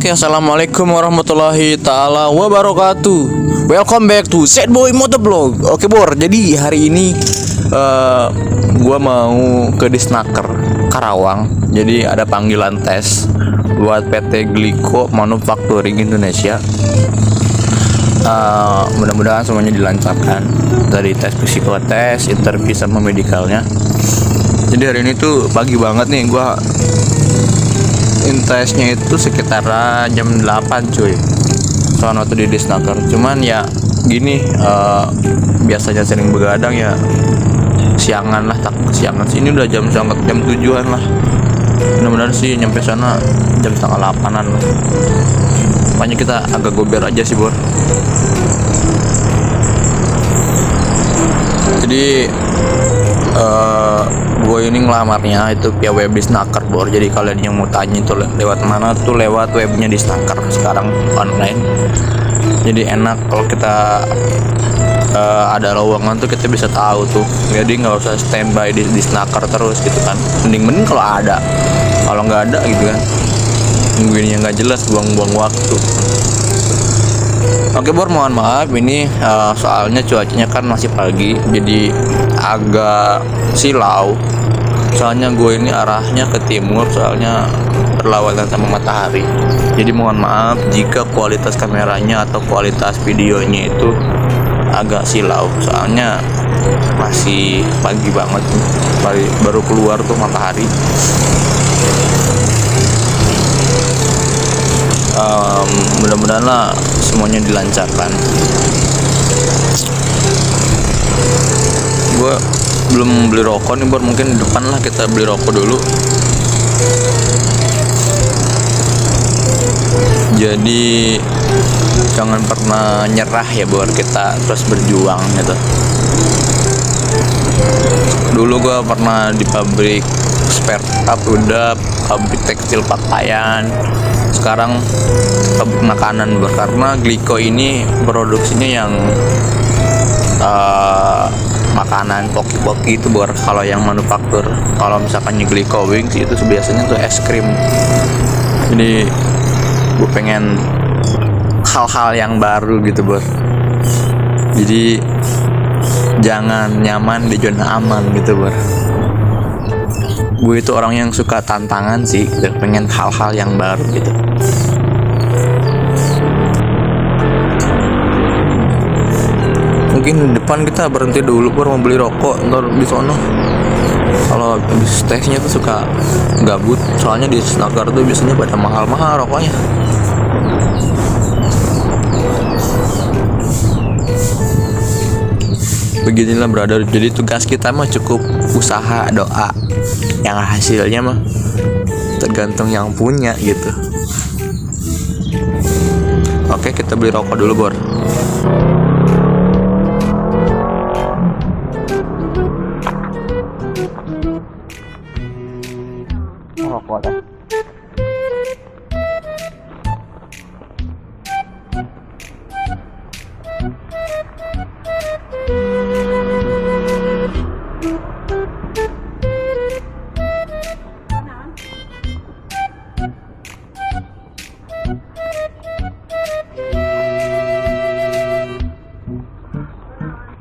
Oke, assalamualaikum warahmatullahi taala wabarakatuh. Welcome back to Sad Boy Motovlog. Oke Bor, jadi hari ini gua mau ke Disnaker Karawang. Jadi ada panggilan tes buat PT Gliko Manufacturing Indonesia. Mudah-mudahan semuanya dilancarkan dari tes psikotes, interview sama medikalnya. Jadi hari ini tuh pagi banget nih, gua intesnya itu sekitar jam 8 cuy. Soalnya tuh di Disnaker. Cuman ya gini, biasanya sering begadang ya siangan lah, tak siangan sih. Ini udah jam 7-an lah. Benar-benar sih nyampe sana jam setengah 8-an lah. Makanya kita agak gober aja sih Bor. Jadi gue ini ngelamarnya itu via web Disnaker Bor. Jadi kalian yang mau tanya itu lewat mana tuh, lewat webnya Disnaker sekarang online. Jadi enak kalau kita ada lowongan tuh kita bisa tahu tuh. Jadi nggak usah standby di Disnaker terus gitu kan. Mending kalau ada, kalau nggak ada gitu kan nungguin yang nggak jelas, buang-buang waktu. Oke Bor, mohon maaf ini soalnya cuacanya kan masih pagi, jadi agak silau. Soalnya gue ini arahnya ke timur, soalnya berlawanan sama matahari. Jadi mohon maaf jika kualitas kameranya atau kualitas videonya itu agak silau. Soalnya masih pagi banget, baru keluar tuh matahari. Mudah-mudahan lah semuanya dilancarkan. Gue belum beli rokok nih Bor, mungkin di depan lah kita beli rokok dulu. Jadi jangan pernah nyerah ya Bor, kita terus berjuang gitu. Dulu gue pernah di pabrik spare part, udah pabrik tekstil pakaian, sekarang pabrik makanan Bor. Karena Gliko ini produksinya yang makanan poki-poki itu Bor. Kalau yang manufaktur, kalau misalkan Gliko Wings itu biasanya tuh es krim. Jadi gue pengen hal-hal yang baru gitu Bor. Jadi jangan nyaman di zona aman gitu Bor. Gue itu orang yang suka tantangan sih, dan pengen hal-hal yang baru gitu. Mungkin di depan kita berhenti dulu Bor, mau beli rokok ntar di sono. Kalau habis tesnya tuh suka gabut, soalnya di Disnaker tuh biasanya pada mahal-mahal rokoknya. Beginilah brother, jadi tugas kita mah cukup usaha, doa. Yang hasilnya mah tergantung yang punya gitu. Oke, kita beli rokok dulu Bor. Rokok deh.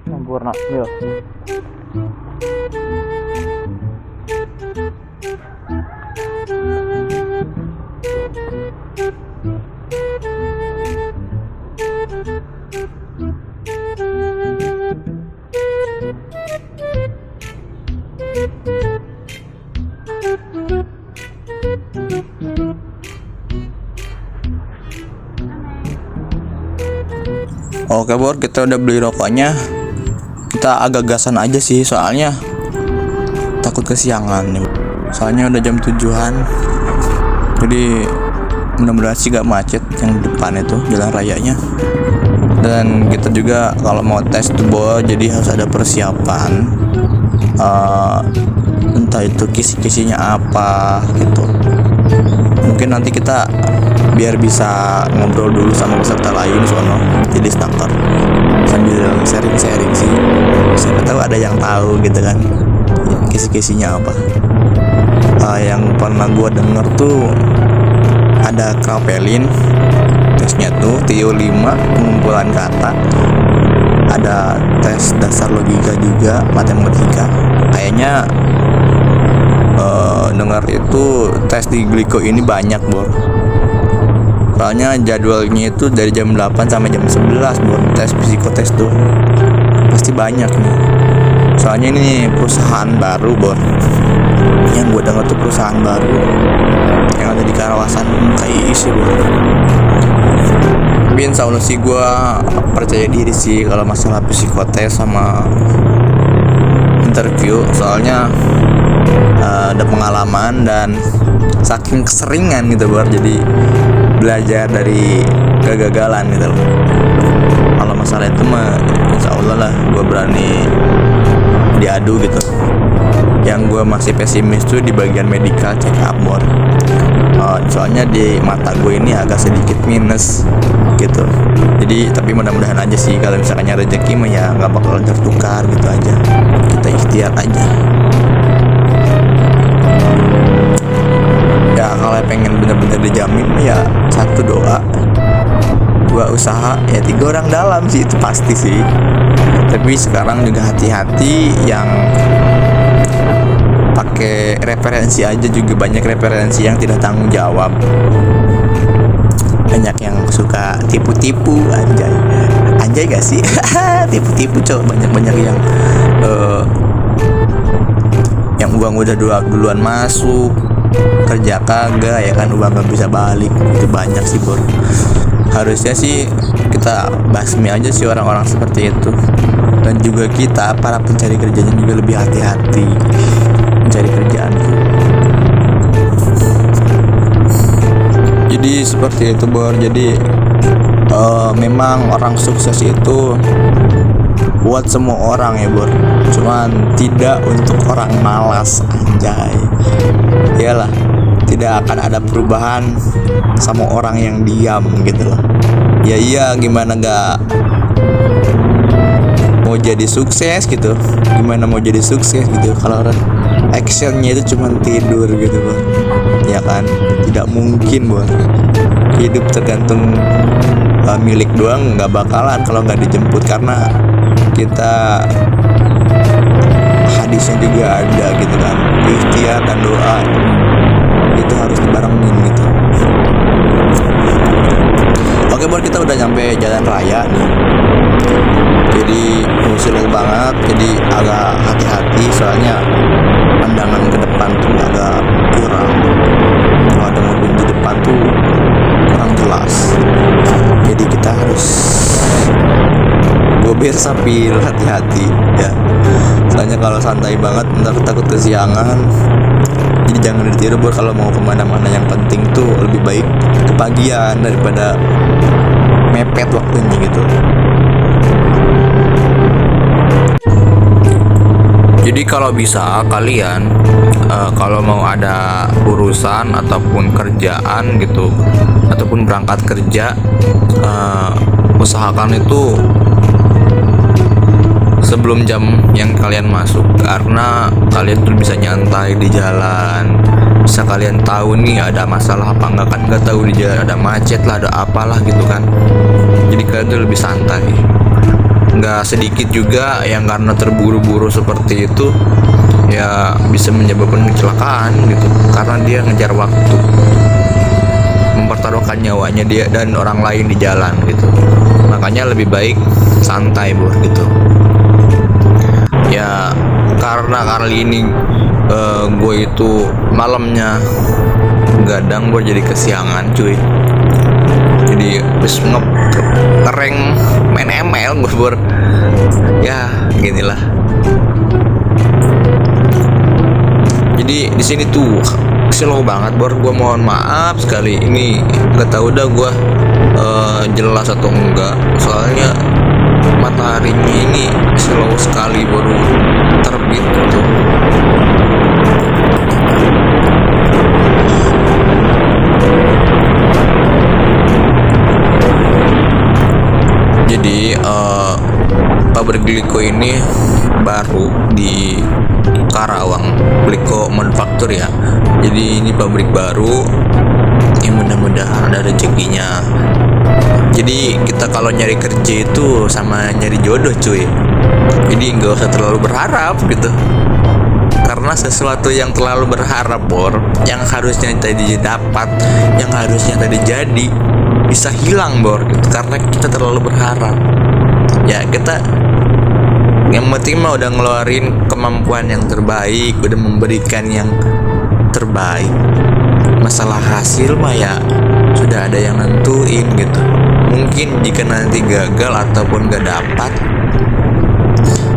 Sempurna, yuk. Oke Bor, kita udah beli rokoknya. Kita agak gasan aja sih, soalnya takut kesiangan nih. Soalnya udah jam 7-an. Jadi mudah-mudahan sih gak macet yang depan itu jalan rayanya. Dan kita juga kalau mau tes tuh Bor, jadi harus ada persiapan. Entah itu kisi-kisinya apa gitu. Mungkin nanti kita biar bisa ngobrol dulu sama peserta lain sono di Disnaker sambil sharing-sharing sih. Siapa tahu ada yang tahu gitu kan kisi-kisinya apa. Yang pernah gue denger tuh ada Kraepelin tesnya tuh, TIO 5 pengumpulan kata, ada tes dasar logika juga, matematika. Kayaknya dengar itu tes di Gliko ini banyak, Bor. Soalnya jadwalnya itu dari jam 8 sampai jam 11, Bor. Tes psikotes tuh pasti banyak nih. Soalnya ini perusahaan baru, Bor. Yang gue dengar tuh perusahaan baru yang ada di kawasan KII sih, Bor. Tapi insya Allah sih gue percaya diri sih kalau masalah psikotes sama interview. Soalnya ada pengalaman dan saking keseringan gitu, Bor. Jadi belajar dari kegagalan gitu loh. Kalau masalah itu mah insya Allah lah gue berani diadu gitu. Yang gue masih pesimis tuh di bagian medical check up, Bor. Soalnya di mata gue ini agak sedikit minus gitu. Jadi tapi mudah-mudahan aja sih kalau misalnya rezeki mah ya nggak bakal tertukar gitu aja. Kita ikhtiar aja. Ya kalau pengen bener-bener dijamin ya satu doa, dua usaha, ya 3 orang dalam sih, itu pasti sih. Tapi sekarang juga hati-hati yang pakai referensi aja, juga banyak referensi yang tidak tanggung jawab. Banyak yang suka tipu-tipu, anjay gak sih? Tipu-tipu coba, banyak yang uang udah duluan masuk, kerja kagak ya kan, uang gak bisa balik. Itu banyak sih, Bor. Harusnya sih kita basmi aja sih orang-orang seperti itu. Dan juga kita para pencari kerjanya juga lebih hati-hati mencari kerjaan. Jadi seperti itu, Bor. Jadi memang orang sukses itu buat semua orang ya, Bor. Cuman tidak untuk orang malas, anjay. Iyalah, tidak akan ada perubahan sama orang yang diam gitu loh. Ya iya, gimana gak mau jadi sukses gitu, gimana mau jadi sukses gitu kalau orang actionnya itu cuma tidur gitu, Bor. Ya kan, tidak mungkin, Bor. Hidup tergantung milik doang nggak bakalan kalau nggak dijemput, karena kita hadisnya juga ada gitu kan, ikhtiar dan doa itu harus dibarengin gitu. Oke, Bor, kita udah nyampe jalan raya nih. Jadi slow banget, jadi agak hati-hati soalnya pandangan ke depan tuh agak kurang. Kalau ada mobil di depan tuh kurang jelas. Jadi kita harus gober sambil hati-hati ya. Soalnya kalau santai banget ntar takut kesiangan. Jadi jangan ditiru, Bor, kalau mau kemana-mana. Yang penting tuh lebih baik kepagian daripada mepet waktunya gitu. Jadi kalau bisa kalian kalau mau ada urusan ataupun kerjaan gitu, ataupun berangkat kerja, usahakan itu sebelum jam yang kalian masuk, karena kalian tuh bisa nyantai di jalan. Bisa kalian tahu nih ada masalah apa enggak, kan nggak tahu di jalan ada macet lah, ada apalah gitu kan. Jadi kalian tuh lebih santai. Nggak sedikit juga yang karena terburu-buru seperti itu ya bisa menyebabkan kecelakaan gitu, karena dia ngejar waktu, mempertaruhkan nyawanya dia dan orang lain di jalan gitu. Makanya lebih baik santai, Bro, gitu ya. Karena kali ini gue itu malamnya gadang, gue jadi kesiangan cuy. Jadi habis ngereng main ML gue, Bor. Ya ginilah. Jadi di sini tuh slow banget, Bor. Gue mohon maaf sekali. Ini gak tahu dah gue jelas atau enggak. Soalnya mataharinya ini slow sekali, baru terbit gitu. Jadi pabrik Gliko ini baru di Karawang, Gliko Manufaktur ya. Jadi ini pabrik baru yang mudah-mudahan ada rezekinya. Jadi kita kalau nyari kerja itu sama nyari jodoh cuy. Jadi nggak usah terlalu berharap gitu, karena sesuatu yang terlalu berharap Bor, yang harusnya tadi dapat, yang harusnya tadi jadi, bisa hilang Bor gitu, karena kita terlalu berharap. Ya kita yang penting mah udah ngeluarin kemampuan yang terbaik, udah memberikan yang terbaik. Masalah hasil mah ya sudah ada yang nentuin gitu. Mungkin jika nanti gagal ataupun gak dapat,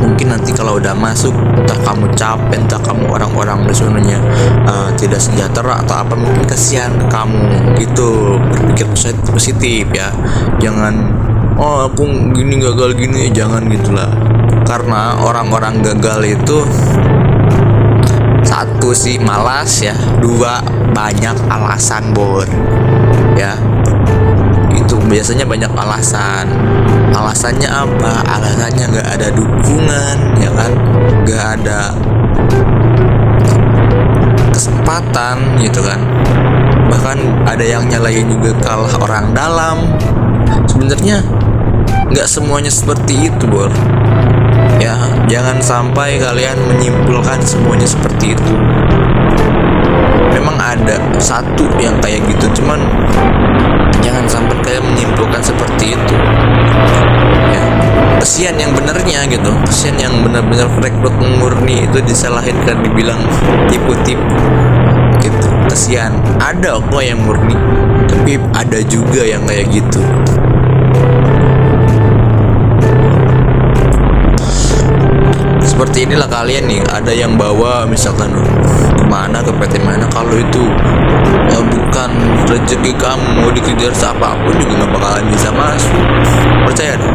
mungkin nanti kalau udah masuk, entah kamu capek, entah kamu orang-orang disonanya tidak sejahtera atau apa, mungkin kasihan ke kamu gitu. Berpikir positif ya, jangan oh aku gini gagal gini, jangan gitulah. Karena orang-orang gagal itu satu sih malas ya, dua banyak alasan Bor ya. Itu biasanya banyak alasan. Alasannya apa? Alasannya nggak ada dukungan ya kan, nggak ada kesempatan gitu kan. Bahkan ada yang nyalain juga kalah orang dalam. Sebenarnya nggak semuanya seperti itu Bor ya. Jangan sampai kalian menyimpulkan semuanya seperti itu. Memang ada satu yang kayak gitu, cuman jangan sampai kalian menyimpulkan seperti itu ya. Kesian yang benernya gitu, kesian yang benar-benar rekrut murni itu disalahin kan, dibilang tipu-tipu gitu. Kesian, ada kok yang murni, tapi ada juga yang kayak gitu. Seperti inilah kalian nih, ada yang bawa misalkan kemana, ke PT mana, kalau itu bukan rezeki kamu, mau dikejar siapapun juga nggak bakalan bisa masuk. Percaya deh,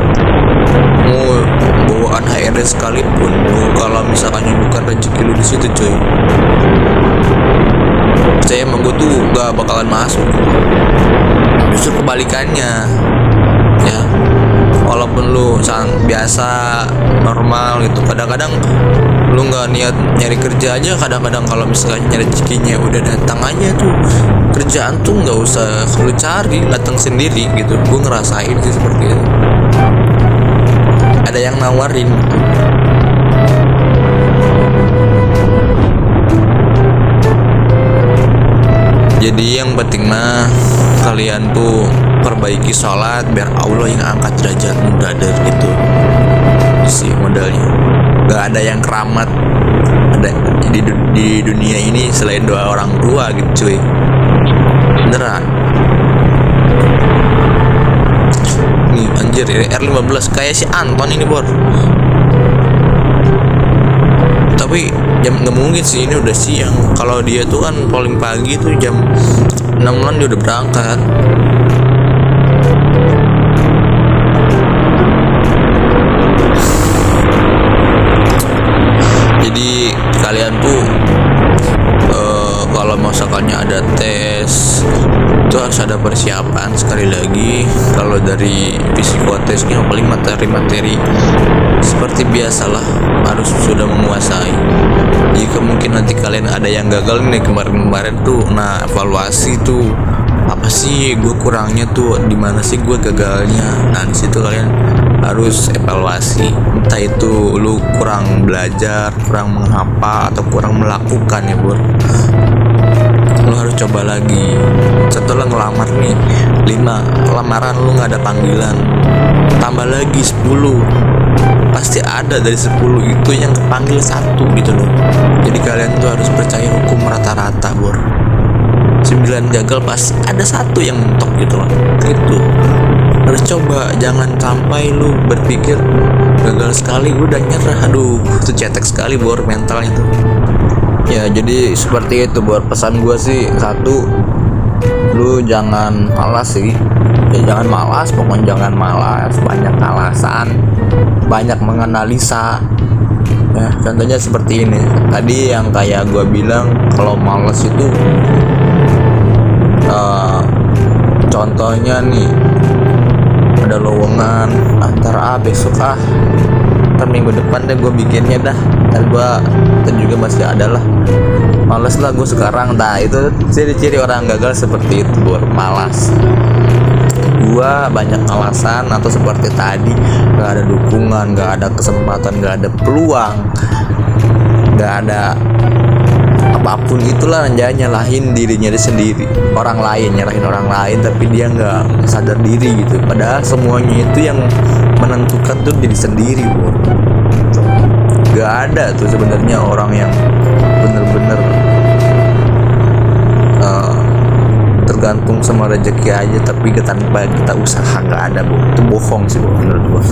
mau bawaan HRD sekalipun, kalau misalkan bukan rezeki lu di situ cuy, percaya emang gue tuh nggak bakalan masuk. Justru kebalikannya ya. Walaupun lu biasa normal gitu, kadang-kadang lu nggak niat nyari kerja aja, kadang-kadang kalau misalnya rezekinya udah datang aja tuh, kerjaan tuh nggak usah lu cari, datang sendiri gitu. Gue ngerasain sih seperti itu, ada yang nawarin. Jadi yang penting mah kalian tuh perbaiki sholat biar Allah yang angkat derajatmu brother gitu sih modalnya. Gak ada yang keramat ada di dunia ini selain doa orang tua gitu cuy, beneran. Nih anjir, ini R15 kayak si Anton ini Bor. Tapi jam nggak mungkin sih, ini udah siang. Kalau dia tuh kan paling pagi tuh jam 6-an dia udah berangkat. Jadi kalian tuh kalau misalkannya ada tes itu harus ada persiapan. Sekali lagi, kalau dari psikotesnya paling materi-materi seperti biasalah harus sudah menguasai. Jika mungkin nanti kalian ada yang gagal nih kemarin-kemarin tuh, nah evaluasi tuh apa sih gue kurangnya tuh, di mana sih gue gagalnya. Nah di situ kalian harus evaluasi, entah itu lu kurang belajar, kurang menghafal, atau kurang melakukan ya Bor. Lu harus coba lagi. Setelah ngelamar nih 5 lamaran lu nggak ada panggilan, tambah lagi 10, pasti ada dari 10 itu yang kepanggil 1 gitu loh. Jadi kalian tuh harus percaya hukum rata-rata Bor. 9 gagal pasti ada 1 yang mentok gitu loh. Itu harus coba, jangan sampai lu berpikir gagal sekali gue udah nyerah. Aduh, itu cetek sekali Bor mentalnya tuh. Ya jadi seperti itu Bor, pesan gue sih satu, lu jangan malas sih ya, jangan malas, pokoknya jangan malas, banyak alasan, banyak menganalisa ya. Contohnya seperti ini tadi yang kayak gue bilang, kalau malas itu contohnya nih, ada lowongan antara besok ntar minggu depan deh gue bikinnya dah, ntar juga masih ada lah. males lah gue sekarang. Nah itu ciri-ciri orang gagal seperti itu, Bor. Malas. Gua banyak alasan, atau seperti tadi, gak ada dukungan, gak ada kesempatan, gak ada peluang, gak ada apapun itulah, dia nyalahin dirinya sendiri. Orang lain nyalahin orang lain, tapi dia nggak sadar diri gitu. Padahal semuanya itu yang menentukan tuh diri sendiri, Bro. Gak ada tuh sebenarnya orang yang bener-bener tergantung sama rezeki aja tapi tanpa kita usaha. Gak ada, Bro. Itu bohong sih, Bro, menurut gua.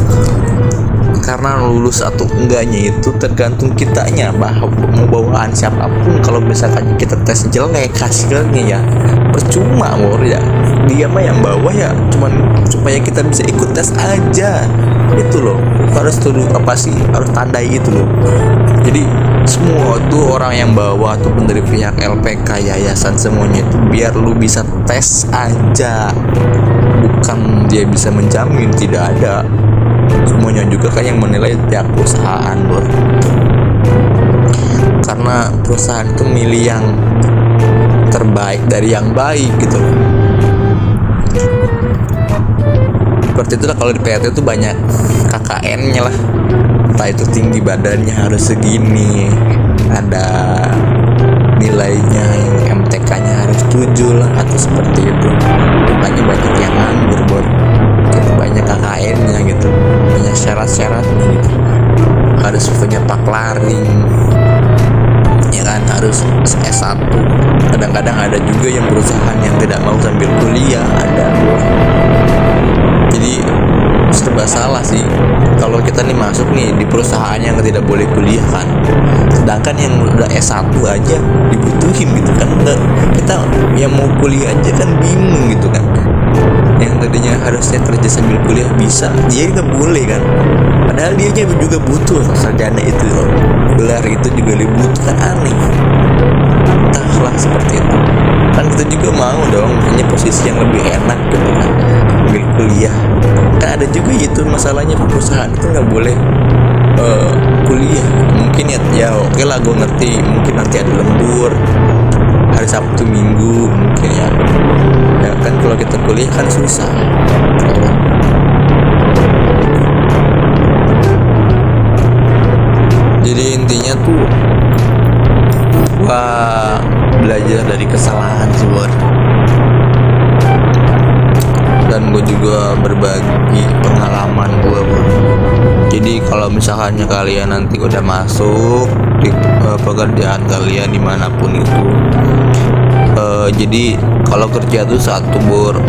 Karena lulus atau enggaknya itu tergantung kitanya, mau bawaan siapapun. Kalau misalkan kita tes jelek hasilnya ya percuma, Bro. Ya dia mah yang bawah ya cuman supaya kita bisa ikut tes aja. Itu loh, harus harus tandai itu loh. Jadi semua tuh orang yang bawa ataupun dari pihak LPK, yayasan, semuanya itu biar lu bisa tes aja, bukan dia bisa menjamin. Tidak ada. Semuanya juga kan yang menilai pihak perusahaan, Bro. Karena perusahaan itu milih yang terbaik dari yang baik gitu. Seperti itulah kalau di PT itu banyak KKN-nya lah. Entah itu tinggi badannya harus segini, ada nilainya yang MTK-nya harus 7 lah, atau seperti itu. Makanya banyak yang nganggur, Bro. Banyak KKN-nya gitu, banyak syarat-syaratnya gitu. Harus punya paklaring, ya kan, harus S1. Kadang-kadang ada juga yang perusahaan yang tidak mau sambil kuliah, ada, Bro. Jadi serba salah sih kalau kita nih masuk nih di perusahaan yang tidak boleh kuliah kan, sedangkan yang udah S1 aja dibutuhin gitu kan. Kita yang mau kuliah aja kan bingung gitu kan, yang tadinya harusnya kerja sambil kuliah bisa, dia nggak boleh kan, padahal dia juga butuh sarjana itu loh, gelar itu juga dibutuhkan. Aneh, entahlah seperti itu kan. Kita juga mau dong punya posisi yang lebih enak gitu kan, sambil kuliah kan. Ada juga itu masalahnya, perusahaan itu nggak boleh kuliah. Mungkin ya oke lah, gue ngerti, mungkin nanti ada lembur hari Sabtu Minggu mungkin ya kan. Kalau kita kuliah kan susah ya kan? Jadi intinya tuh gua belajar dari kesalahan sih, Bor. Dan gue juga berbagi pengalaman gue, Bro. Jadi kalau misalnya kalian nanti udah masuk di pekerjaan kalian dimanapun itu, jadi kalau kerja tuh satu, Bor,